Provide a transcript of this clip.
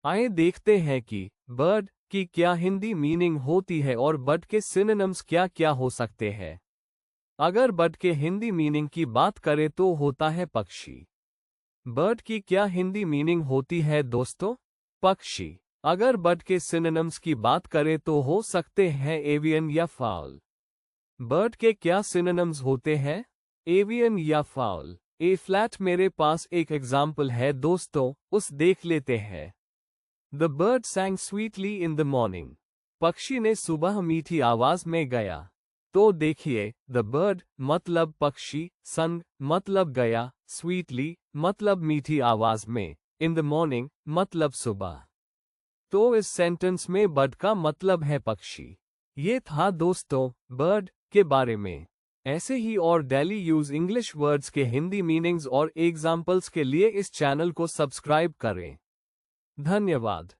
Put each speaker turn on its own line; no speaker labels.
आइए देखते हैं कि बर्ड की क्या हिंदी मीनिंग होती है और बर्ड के सिनोनिम्स क्या क्या हो सकते हैं। अगर बर्ड के हिंदी मीनिंग की बात करें तो होता है पक्षी। बर्ड की क्या हिंदी मीनिंग होती है दोस्तों? पक्षी। अगर बर्ड के सिनोनिम्स की बात करें तो हो सकते हैं एवियन या फाउल। बर्ड के क्या सिनोनिम्स होते हैं? एवियन या फाउल। ए फ्लैट मेरे पास एक एग्जाम्पल है दोस्तों, उस देख लेते हैं। The bird sang sweetly in the morning. पक्षी ने सुबह मीठी आवाज में गाया। तो देखिए, द बर्ड मतलब पक्षी, संग मतलब गया, स्वीटली मतलब मीठी आवाज में, इन द मॉर्निंग मतलब सुबह। तो इस सेंटेंस में बर्ड का मतलब है पक्षी। ये था दोस्तों बर्ड के बारे में। ऐसे ही और डेली यूज इंग्लिश वर्ड्स के हिंदी मीनिंग्स और एग्जाम्पल्स के लिए इस चैनल को सब्सक्राइब करें। धन्यवाद।